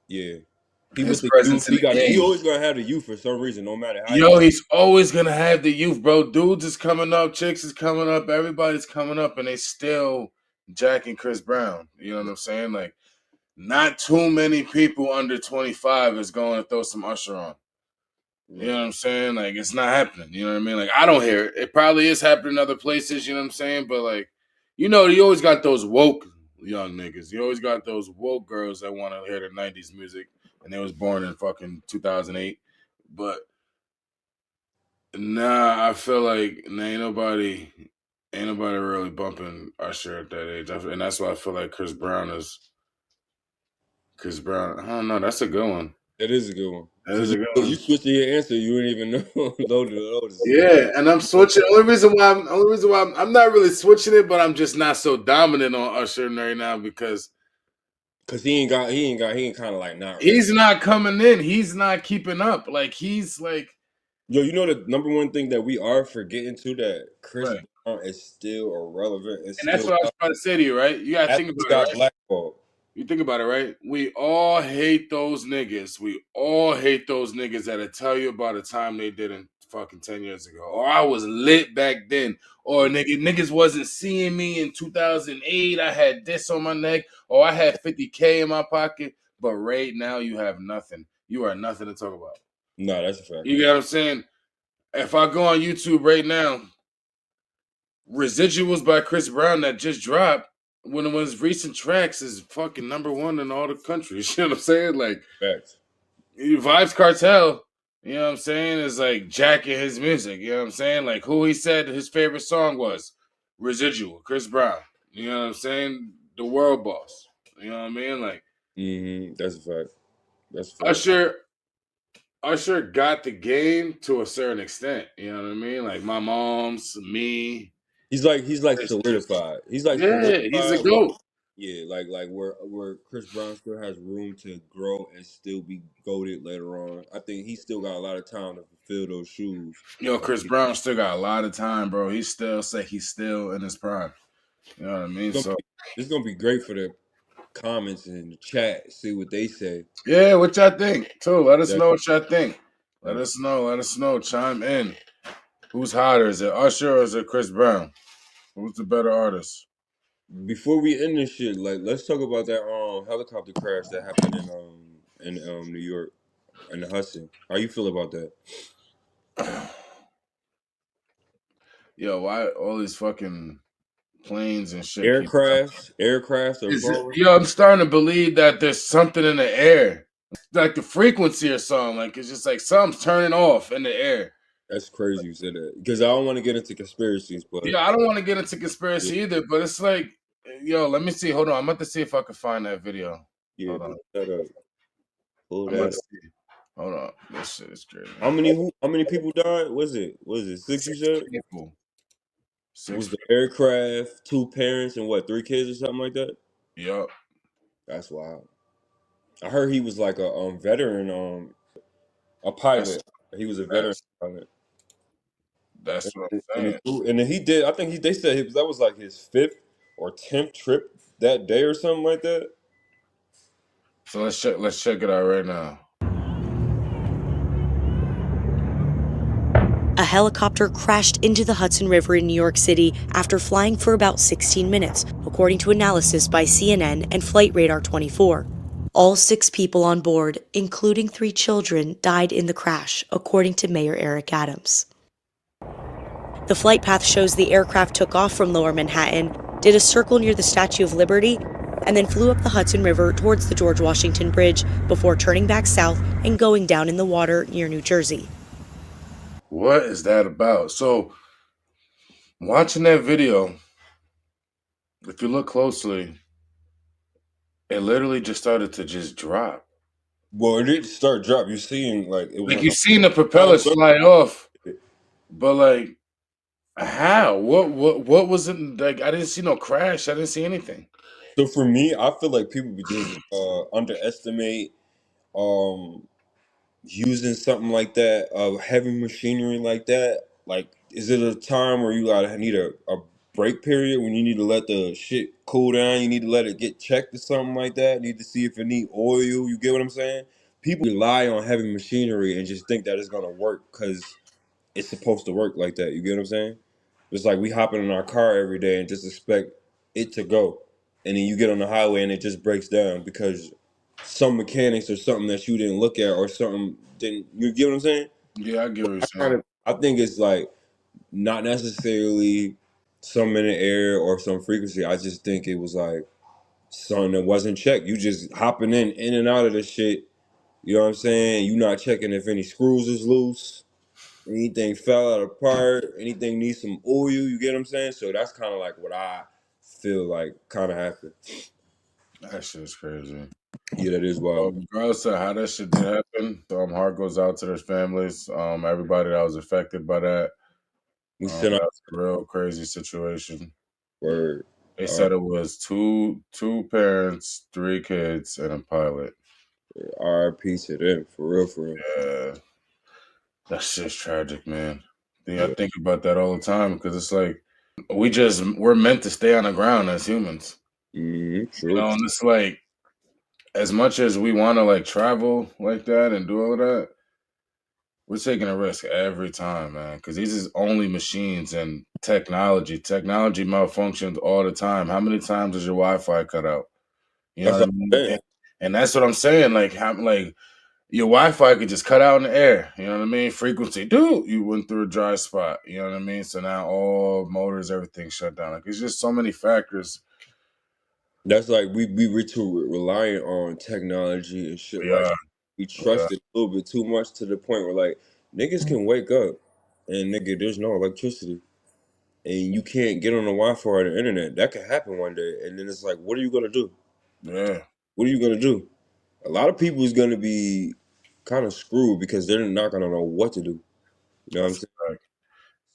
yeah, he with his the youth. presence in He the got. He game. always gonna have the youth for some reason, no matter how you. Yo, he's always gonna have the youth, bro. Dudes is coming up, chicks is coming up, everybody's coming up, and they still jacking Chris Brown. You know what I'm saying? Like, not too many people under 25 is going to throw some Usher on. You know Right. what I'm saying? Like, it's not happening. You know what I mean? Like, I don't hear it. It probably is happening in other places. You know what I'm saying? But like, you always got those woke young niggas. You always got those woke girls that want to hear the '90s music, and they was born in fucking 2008. But nah, I feel like ain't nobody really bumping Usher at that age, and that's why I feel like Chris Brown is Chris Brown. I don't know. That's a good one. That is a good one. That Cause is a good you one. switching your answer, you didn't even know notice it. Yeah, and I'm switching. Only reason why I'm not really switching it, but I'm just not so dominant on Usher right now because Cause he ain't kind of like not ready. he's not coming in. He's not keeping up. Like he's like Yo, you know the number one thing that we are forgetting too, that Chris Right. Brown is still irrelevant. It's And that's still what I was trying to say to you, right? You gotta think athletes about it, got right? blackballed. You think about it, right? We all hate those niggas. We all hate those niggas that'll tell you about a time they didn't fucking 10 years ago. Or I was lit back then. Or niggas wasn't seeing me in 2008. I had this on my neck. Or I had 50K in my pocket. But right now you have nothing. You are nothing to talk about. No, that's a fact. You get what I'm saying? If I go on YouTube right now, Residuals by Chris Brown that just dropped, one of his recent tracks is fucking number one in all the countries. You know what I'm saying? Like Facts. Vibes Cartel, you know what I'm saying, is like jacking his music. You know what I'm saying? Like who he said his favorite song was Residual, Chris Brown. You know what I'm saying? The World Boss. You know what I mean? Like That's a fact. That's a fact. Usher Usher got the game to a certain extent. You know what I mean? Like my mom's, me. He's like solidified. He's like Yeah, he's a solidified. goat. Yeah, like where Chris Brown still has room to grow and still be goated later on. I think he still got a lot of time to fulfill those shoes. Yo, Chris Brown still got a lot of time, bro. He still say he's still in his prime. You know what I mean? So It's gonna be great for the comments and the chat. See what they say. yeah, what y'all think too? Let us That, know what y'all think. Let that- us know. Let us know. Chime in. Who's hotter? Is it Usher or is it Chris Brown? Who's the better artist? Before we end this shit, like let's talk about that helicopter crash that happened in New York in the Hudson. How you feel about that? Yo, why all these fucking planes and shit keep Aircrafts are falling. yo, I'm starting to believe that there's something in the air. Like the frequency or something. Like it's just like something's turning off in the air. That's crazy you said that because I don't want to get into conspiracies, but Yeah, I don't want to get into yeah, conspiracy either, but it's like, yo, let me see. Hold on. I'm about to see if I can find that video. yeah, Hold on. pull that up. Pull I'm about that to up. see. Hold on. This shit is crazy. How many people died? Was it six? You Six said people. Six was the people. aircraft, two parents, and what, three kids or something like that? Yup. That's wild. I heard he was like a veteran, a That's pilot. He was a veteran that's pilot. that's what I'm And, saying. and then he did. I think they said that was like his fifth or 10th trip that day or something like that. So let's check it out right now. A helicopter crashed into the Hudson River in New York City after flying for about 16 minutes, according to analysis by CNN and Flight Radar 24. All 6 people on board, including 3 children, died in the crash, according to Mayor Eric Adams. The flight path shows the aircraft took off from Lower Manhattan, did a circle near the Statue of Liberty, and then flew up the Hudson River towards the George Washington Bridge before turning back south and going down in the water near New Jersey. What is that about? So watching that video, if you look closely, it literally just started to just drop. Well, it did start drop. You're seeing like it was Like like you a seen the propellers fly off, but like how? What was it like? I didn't see no crash. I didn't see anything. So for me, I feel like people just underestimate um using something like that, heavy machinery like that. Like, is it a time where you gotta need a break period when you need to let the shit cool down? You need to let it get checked or something like that. Need to see if it need oil. You get what I'm saying? People rely on heavy machinery and just think that it's gonna work because it's supposed to work like that. You get what I'm saying? It's like we hopping in our car every day and just expect it to go, and then you get on the highway and it just breaks down because some mechanics or something that you didn't look at or something didn't. You get what I'm saying? Yeah, I get what you're saying. I think it's like not necessarily some in the air or some frequency. I just think it was like something that wasn't checked. You just hopping in and out of the shit. You know what I'm saying? You not checking if any screws is loose, anything fell out apart, anything needs some oil. You get what I'm saying? So that's kind of like what I feel like kind of happened. That shit's crazy. Yeah, that is Well, wild. regardless of how that shit did happen, heart goes out to their families. Everybody that was affected by that. We sent out That's a real crazy situation. word. They said it was two parents, 3 kids, and a pilot. RIP to them, for real, for real. Yeah. That shit's tragic, man. Yeah, I Yeah. think about that all the time because it's like we're meant to stay on the ground as humans, True. and it's like as much as we want to like travel like that and do all of that, we're taking a risk every time, man. Because these is only machines and technology. Technology malfunctions all the time. How many times does your Wi-Fi cut out? You know That's what what I I'm mean? saying. And that's what I'm saying. Like how like your Wi-Fi could just cut out in the air. You know what I mean? Frequency, dude, you went through a dry spot. You know what I mean? So now all motors, everything shut down. Like it's just so many factors. That's like we're too reliant on technology and shit We like are, we we are. trust it a little bit too much to the point where like niggas can wake up and nigga there's no electricity and you can't get on the Wi-Fi or the internet. That could happen one day, and then it's like, what are you gonna do? Yeah, What are you gonna do? A lot of people is gonna be kind of screwed because they're not gonna know what to do. You know what I'm that's saying? a fact.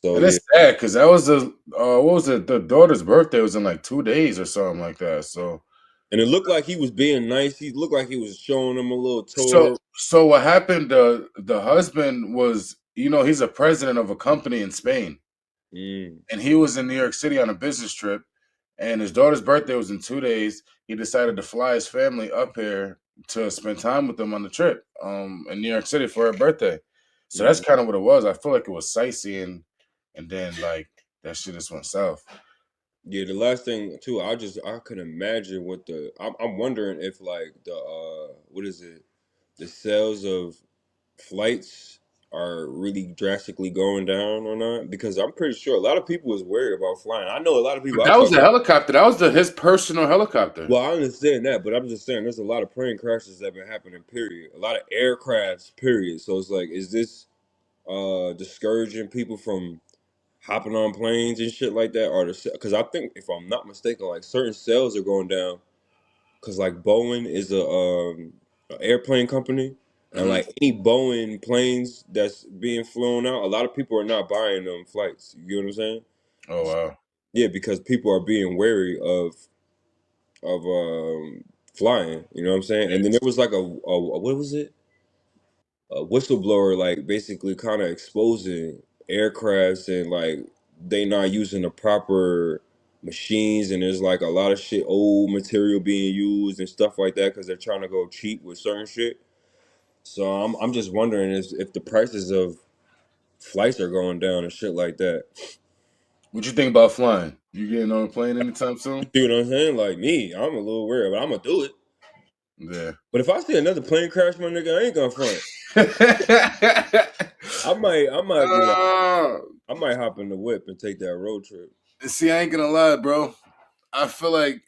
So And yeah, it's sad because that was the what was it? The daughter's birthday was in like 2 days or something like that. and it looked like he was being nice. He looked like he was showing them a little So tour. so what happened? The husband was, he's a president of a company in Spain, Mm, and he was in New York City on a business trip, and his daughter's birthday was in 2 days. He decided to fly his family up here to spend time with them on the trip, in New York City for her birthday. So that's mm. kind of what it was. I feel like it was sightseeing, and then like that shit just went south. Yeah, the last thing too, I can imagine what I'm wondering if like the what is it? The sales of flights are really drastically going down or not? Because I'm pretty sure a lot of people is worried about flying. I know a lot of people But I that was talk the to. helicopter. That was his personal helicopter. Well, I understand that, but I'm just saying there's a lot of plane crashes that have been happening, period. A lot of aircrafts, period. So it's like, is this discouraging people from hopping on planes and shit like that? Or because I think if I'm not mistaken, like certain sales are going down because like Boeing is a airplane company, and Hmm. like any Boeing planes that's being flown out, a lot of people are not buying them flights. You get what I'm saying? Oh wow. Yeah, because people are being wary of flying. You know what I'm saying? And then there was like a what was it? A whistleblower, like basically kind of exposing aircrafts and like they not using the proper machines, and there's like a lot of shit, old material being used and stuff like that because they're trying to go cheap with certain shit. So I'm just wondering if the prices of flights are going down and shit like that. What you think about flying? You getting on a plane anytime soon? You know what I'm saying? Like me, I'm a little worried, but I'm gonna do it. Yeah. But if I see another plane crash, my nigga, I ain't gonna front. I might be like, uh, I might hop in the whip and take that road trip. See, I ain't gonna lie, bro. I feel like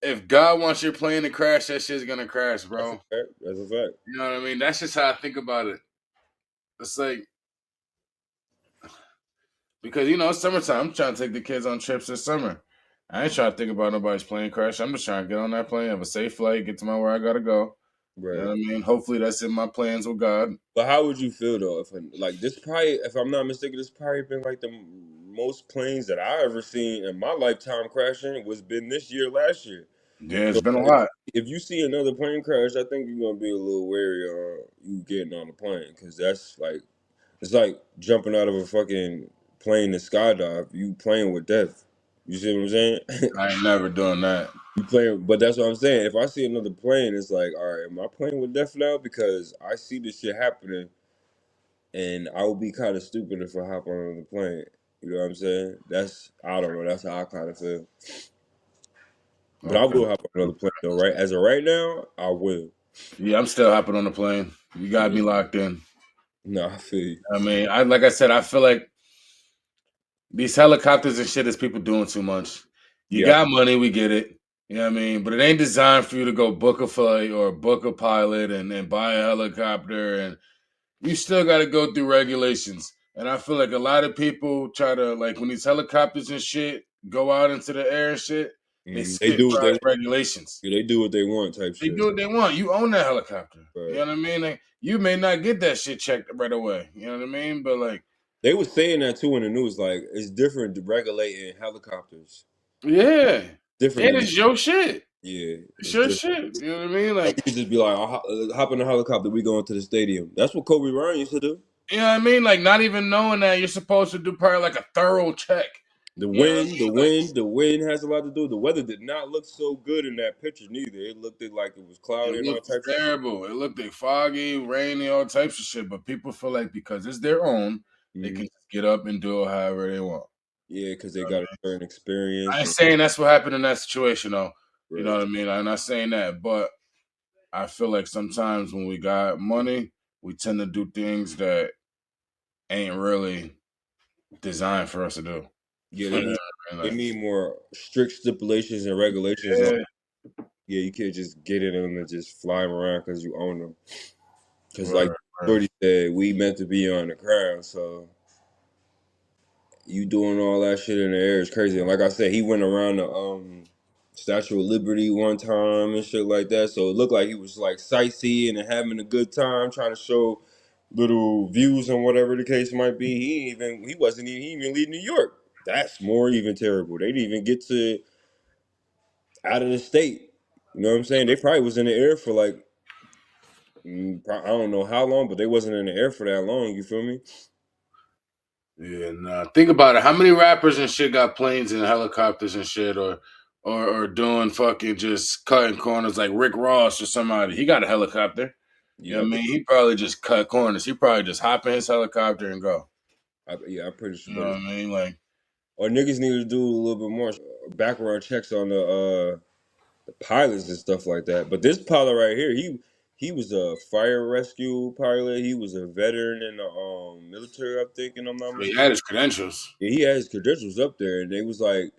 if God wants your plane to crash, that shit's gonna crash, That's a bro. fact. That's a fact. You know what I mean? That's just how I think about it. It's like because it's summertime. I'm trying to take the kids on trips this summer. I ain't trying to think about nobody's plane crash. I'm just trying to get on that plane, have a safe flight, get to my where I gotta go. You know Right. what I mean? Hopefully that's in my plans with God. But how would you feel though if like this probably, if I'm not mistaken, this probably been like the most planes that I ever seen in my lifetime crashing was been this year, last year. Yeah, it's So been a like, lot. if you see another plane crash, I think you're gonna be a little wary on you getting on the plane because that's like it's like jumping out of a fucking plane to skydive. You playing with death. You see what I'm saying? I ain't never doing that. You playing, but that's what I'm saying. If I see another plane, it's like, all right, am I playing with death now? Because I see this shit happening, and I would be kind of stupid if I hop on another plane. You know what I'm saying? That's I don't know. That's how I kind of feel. But I Okay. will hop on another plane though. Right as of right now, I will. Yeah, I'm still hopping on the plane. You got Yeah. me locked in. No, I feel you. I mean, I like I said, I feel like these helicopters and shit is people doing too much. You Yeah, got money, we get it. You know what I mean? But it ain't designed for you to go book a flight or book a pilot and buy a helicopter. And you still got to go through regulations. And I feel like a lot of people try to, like, when these helicopters and shit go out into the air and shit, they they skip do what they regulations. yeah, they do what they want type They shit. do what they want. You own that helicopter. You But know what I mean? Like, you may not get that shit checked right away. You know what I mean? But, like, they was saying that too in the news. Like it's different to regulating helicopters. yeah. Different And than it's your shit. yeah, It's it's your different. shit. You know what I mean? Like Like, you could just be like, hop in the helicopter, we going to the stadium. That's what Kobe Bryant used to do. You know what I mean? Like not even knowing that you're supposed to do probably like a thorough check. The You know what I wind, the mean? Like, wind, the wind has a lot to do. The weather did not look so good in that picture neither. It looked like it was cloudy it and all looked types of shit. terrible. It looked like foggy, rainy, all types of shit. But people feel like because it's their own, they Hmm. can just get up and do it however they want. Yeah, because they got a certain experience. I ain't saying that's what happened in that situation though. You know Right. what I mean? I'm not saying that, but I feel like sometimes when we got money, we tend to do things that ain't really designed for us to do. Yeah, You they know need what I mean? they Like, need more strict stipulations and regulations on. yeah, Yeah, you can't just get in them and just fly them around because you own them. Because like right, right. Shorty said, we meant to be on the ground, so you doing all that shit in the air is crazy. And like I said, he went around the Statue of Liberty one time and shit like that. So it looked like he was like sightseeing and having a good time, trying to show little views and whatever the case might be. He wasn't even he even leave New York. That's more even terrible. They didn't even get to out of the state. You know what I'm saying? They probably was in the air for like I don't know how long, but they wasn't in the air for that long. You feel me? Yeah, nah. Think about it. How many rappers and shit got planes and helicopters and shit, or doing fucking just cutting corners like Rick Ross or somebody? He got a helicopter. You know Yeah, what I mean? He probably just cut corners. He probably just hop in his helicopter and go. yeah, I'm pretty sure. You know what I mean? Like, Or niggas need to do a little bit more background checks on the pilots and stuff like that. But this pilot right here, he was a fire rescue pilot. He was a veteran in the military, I think, and I'm not he mistaken. had his credentials. Yeah, he had his credentials up there, and they was like,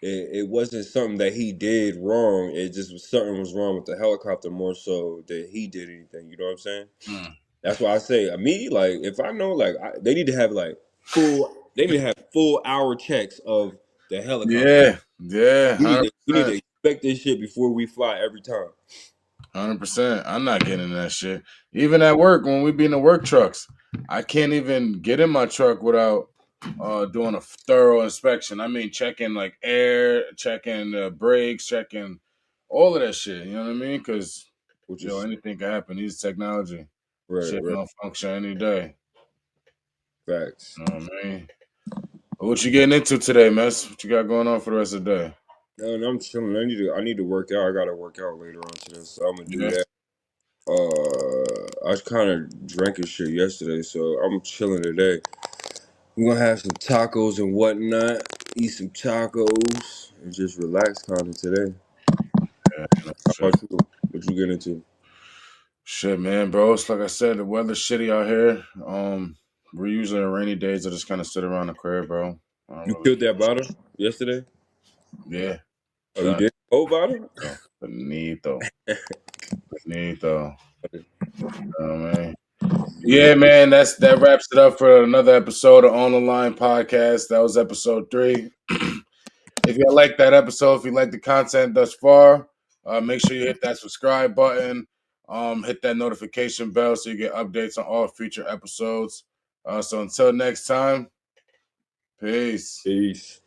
it wasn't something that he did wrong. It just was something was wrong with the helicopter more so that he did anything. You know what I'm saying? Mm. That's why I say, me, like, if I know, like, they need to have like they need to have full hour checks of the helicopter. Yeah, yeah, We need 100%. to expect this shit before we fly every time. 100%. I'm not getting in that shit. Even at work, when we be in the work trucks, I can't even get in my truck without doing a thorough inspection. I mean, checking like air, checking brakes, checking all of that shit. You know what I mean? Because Which is anything can happen. These technology right, shit right. don't function any day. Facts. You know what I mean? What you getting into today, Mess? What you got going on for the rest of the day? No, and I'm chilling. I need to work out. I gotta work out later on today, so I'm gonna do Yeah. that. I kind of drank a shit yesterday, so I'm chilling today. We're gonna have some tacos and whatnot. Eat some tacos and just relax kind of today. Yeah, How sure. about you? What you get into? Shit, man, bro. It's like I said, the weather's shitty out here. We're usually on rainy days. I just kind of sit around the crib, bro. I don't You really killed do that shit. bottle yesterday? Yeah, Oh, you trying did? Whole bottle? to finito. Oh man. Yeah, man. That wraps it up for another episode of On the Line podcast. That was episode 3. If you like that episode, if you like the content thus far, make sure you hit that subscribe button. Hit that notification bell so you get updates on all future episodes. So until next time, peace. Peace.